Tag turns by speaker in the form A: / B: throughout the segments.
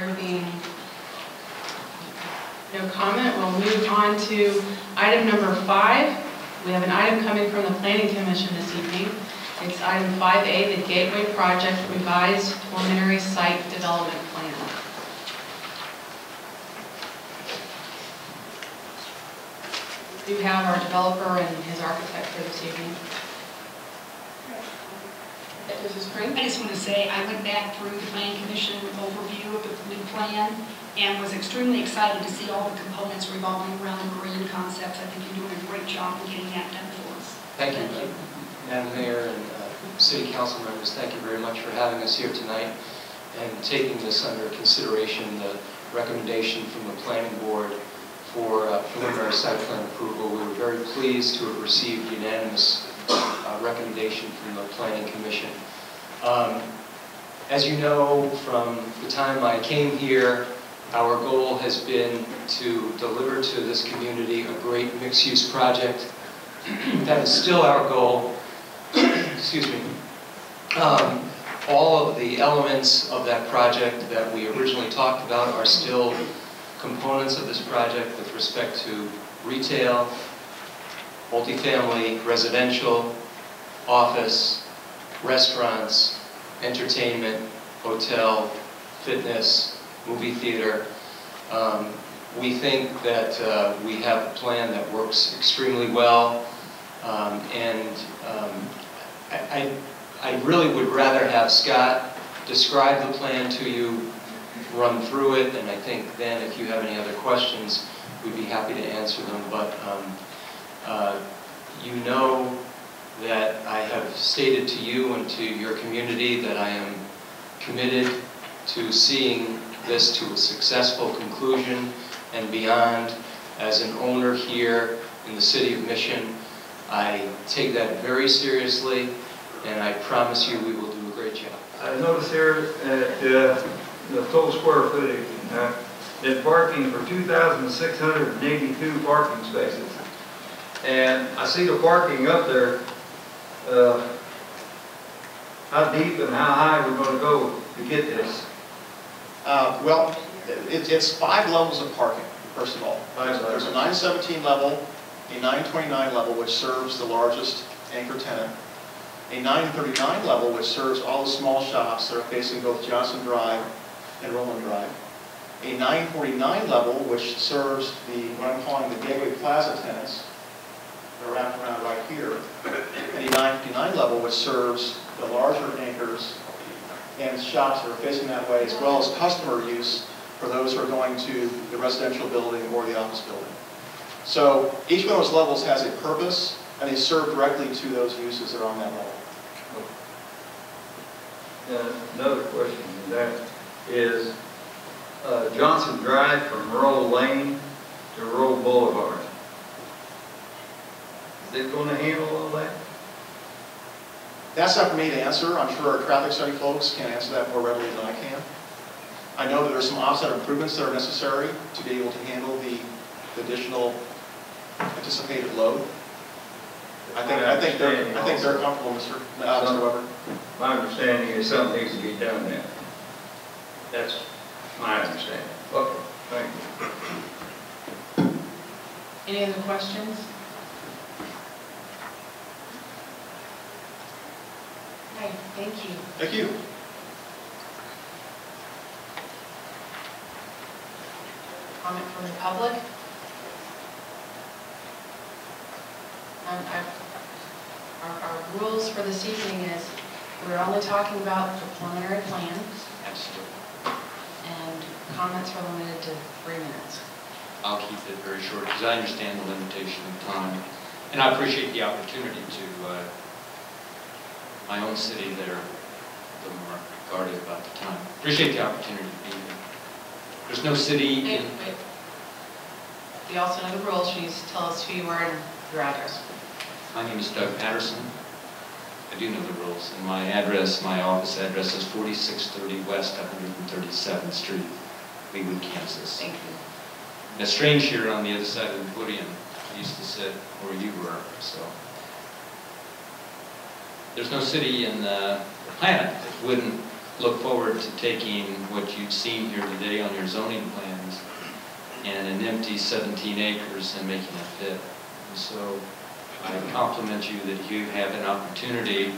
A: There being no comment, we'll move on to item number 5. We have an item coming from the Planning Commission this evening. It's item 5A, the Gateway Project Revised Preliminary Site Development Plan. We do have our developer and his architect here this evening. Mrs. Spring?
B: I just want to say I went back through the Planning Commission overview of the new plan and was extremely excited to see all the components revolving around marine concepts. I think you're doing a great job in getting that done for us.
C: Thank you, Madam Mayor and City Council members. Thank you very much for having us here tonight and taking this under consideration, the recommendation from the Planning Board for preliminary site plan approval. We were very pleased to have received unanimous recommendation from the Planning Commission. As you know, from the time I came here, our goal has been to deliver to this community a great mixed-use project. That is still our goal. Excuse me. All of the elements of that project that we originally talked about are still components of this project with respect to retail, multifamily, residential, office, restaurants, entertainment, hotel, fitness, movie theater. We think that we have a plan that works extremely well, I really would rather have Scott describe the plan to you, run through it, and I think then if you have any other questions, we'd be happy to answer them. But you know that I have stated to you and to your community that I am committed to seeing this to a successful conclusion and beyond. As an owner here in the City of Mission, I take that very seriously, and I promise you we will do a great job.
D: I noticed here that the total square footage, in parking for 2,682 parking spaces. And I see the parking up there, how deep and how high we're going to go to get this?
E: Well, it's 5 levels of parking, first of all. There's a 917 level, a 929 level, which serves the largest anchor tenant, a 939 level, which serves all the small shops that are facing both Johnson Drive and Roland Drive, a 949 level, which serves what I'm calling the Gateway Plaza tenants that are wrapped around right here, and a 959 level, which serves the larger anchors and shops that are facing that way, as well as customer use for those who are going to the residential building or the office building. So each one of those levels has a purpose, and they serve directly to those uses that are on that level.
D: Another question, and that is Johnson Drive from Roll Lane to Roll Boulevard. Is it going to handle all that?
E: That's not for me to answer. I'm sure our traffic study folks can answer that more readily than I can. I know that there's some offset improvements that are necessary to be able to handle the additional anticipated load. I think they're comfortable, Mr. Weber.
D: My understanding is something needs to be done there. That's my understanding. Okay, thank you.
A: Any other questions? Okay, thank you.
E: Thank you.
A: Comment from the public? Our rules for this evening is we're only talking about the preliminary plan.
F: Absolutely.
A: And comments are limited to 3 minutes.
F: I'll keep it very short because I understand the limitation of time. And I appreciate the opportunity to, my own city there, a little more guarded about the time. Appreciate the opportunity to be here. There's no city in...
A: Wait. We also know the rules. Please tell us who you are and your address.
F: My name is Doug Patterson. I do know the rules. And my address, my office address is 4630 West 137th Street, Leawood, Kansas.
A: Thank you.
F: And it's strange here on the other side of the podium. I used to sit where you were, so. There's no city in the planet that wouldn't look forward to taking what you've seen here today on your zoning plans and an empty 17 acres and making it fit. And so I compliment you that you have an opportunity,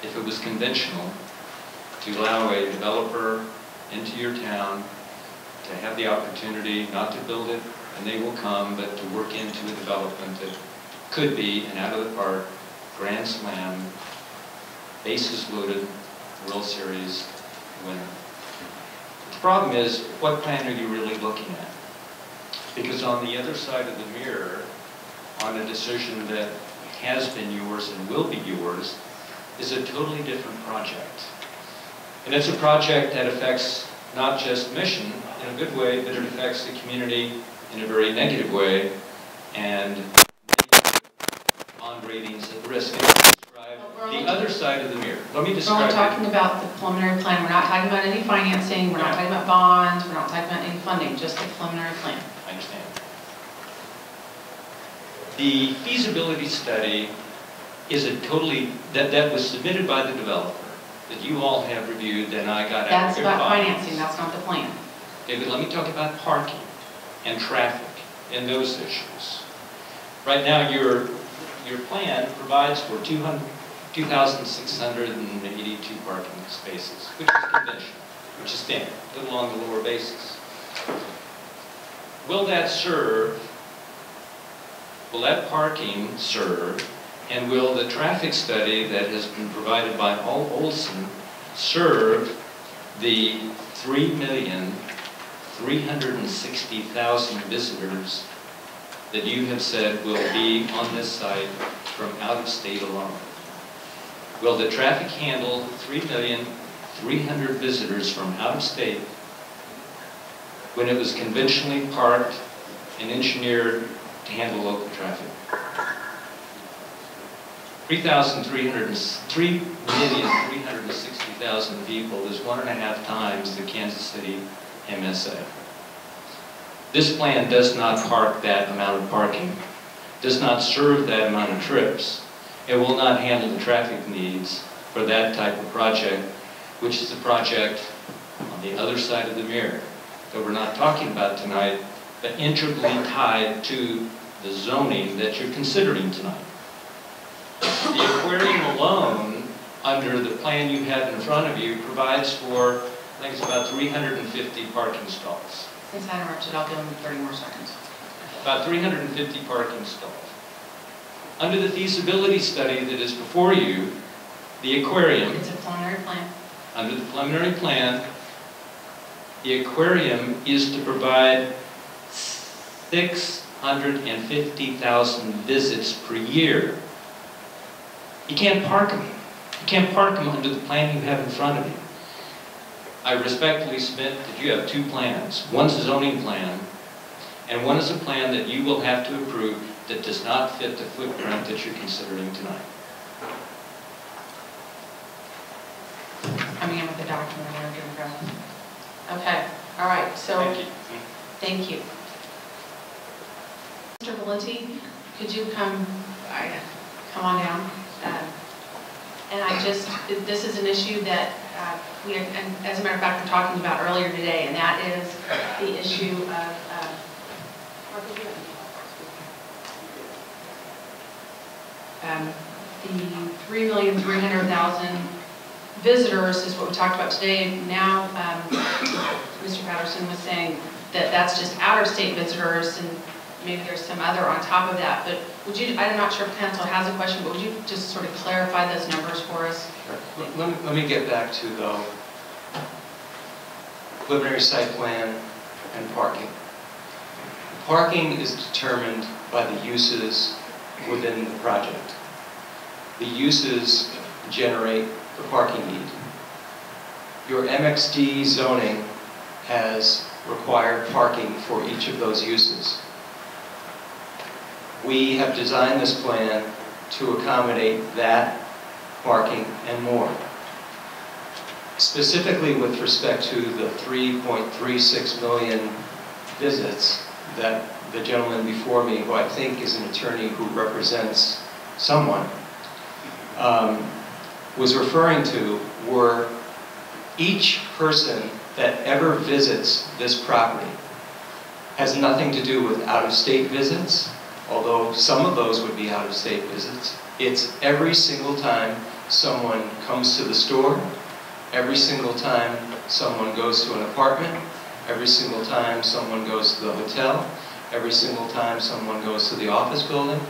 F: if it was conventional, to allow a developer into your town to have the opportunity not to build it, and they will come, but to work into a development that could be an out-of-the-park, grand slam, bases loaded, World Series winner. The problem is, what plan are you really looking at? Because on the other side of the mirror, on a decision that has been yours and will be yours, is a totally different project. And it's a project that affects not just Mission in a good way, but it affects the community in a very negative way, and bond ratings at risk. Describe the other side of the mirror. Let me
A: We're
F: describe
A: only
F: it.
A: talking about the preliminary plan. We're not talking about any financing, we're not talking about bonds, we're not talking about any funding, just the preliminary plan.
F: I understand. The feasibility study is a totally, that was submitted by the developer, that you all have reviewed, and I got out
A: That's
F: of your
A: about
F: files.
A: financing, that's not the plan.
F: Okay, but let me talk about parking and traffic and those issues. Right now, your plan provides for 2,682 parking spaces, which is conventional, which is standard, a little on the lower basis. Will that serve, will that parking serve, and will the traffic study that has been provided by Olson serve the 3,360,000 visitors that you have said will be on this site from out of state alone? Will the traffic handle 3,300,000 visitors from out of state when it was conventionally parked and engineered to handle local traffic? 3,360,000 people is 1.5 times the Kansas City MSA. This plan does not park that amount of parking, does not serve that amount of trips. It will not handle the traffic needs for that type of project, which is the project on the other side of the mirror that we're not talking about tonight, but integrally tied to the zoning that you're considering tonight. The aquarium alone, under the plan you have in front of you, provides for, I think it's about 350 parking stalls.
A: Since I interrupted, I'll give them 30 more seconds.
F: About 350 parking stalls. Under the feasibility study that is before you, the aquarium,
A: It's a preliminary plan.
F: under the preliminary plan, the aquarium is to provide 650,000 visits per year. You can't park them. You can't park them under the plan you have in front of you. I respectfully submit that you have two plans. One's a zoning plan, and one is a plan that you will have to approve that does not fit the footprint that you're considering tonight.
A: Coming in with the document, we're going to go. Okay, all right, so.
F: Thank you.
A: Thank you. Mr. Valenti, could you come on down? And this is an issue that and as a matter of fact, we're talking about earlier today, and that is the issue of the 3,300,000 visitors is what we talked about today. Now, Mr. Patterson was saying that that's just out-of-state visitors, and maybe there's some other on top of that. But would you, I'm not sure if council has a question, but would you just sort of clarify those numbers for us?
C: Let me get back to the preliminary site plan and parking. Parking is determined by the uses within the project. The uses generate the parking need. Your MXD zoning has required parking for each of those uses. We have designed this plan to accommodate that parking and more. Specifically with respect to the 3.36 million visits that the gentleman before me, who I think is an attorney who represents someone, was referring to, were Each person that ever visits this property has nothing to do with out-of-state visits, although some of those would be out-of-state visits. It's every single time someone comes to the store, every single time someone goes to an apartment, every single time someone goes to the hotel, every single time someone goes to the office building,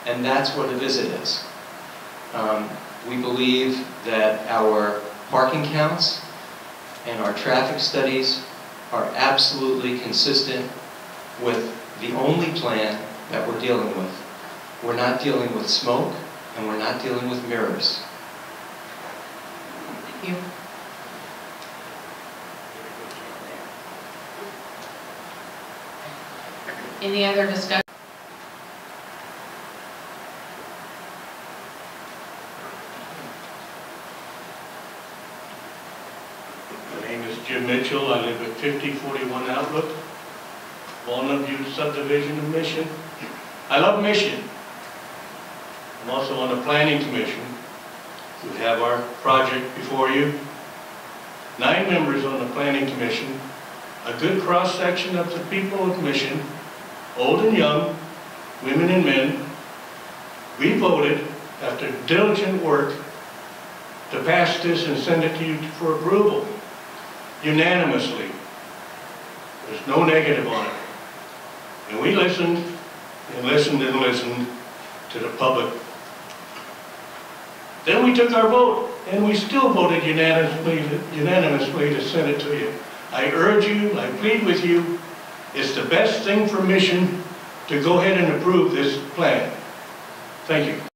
C: and that's what a visit is. We believe that our parking counts and our traffic studies are absolutely consistent with the only plan that we're dealing with. We're not dealing with smoke, and we're not dealing with mirrors.
A: Thank you. Any other discussion?
G: My name is Jim Mitchell. I live at 5041 Outlook, Walnut View subdivision of Mission. I love Mission. I'm also on the Planning Commission. We have our project before you. 9 members on the Planning Commission, a good cross-section of the people of Mission, old and young, women and men. We voted, after diligent work, to pass this and send it to you for approval, unanimously. There's no negative on it. And we listened and listened and listened to the public. Then we took our vote, and we still voted unanimously to send it to you. I urge you, I plead with you, it's the best thing for Mission to go ahead and approve this plan. Thank you.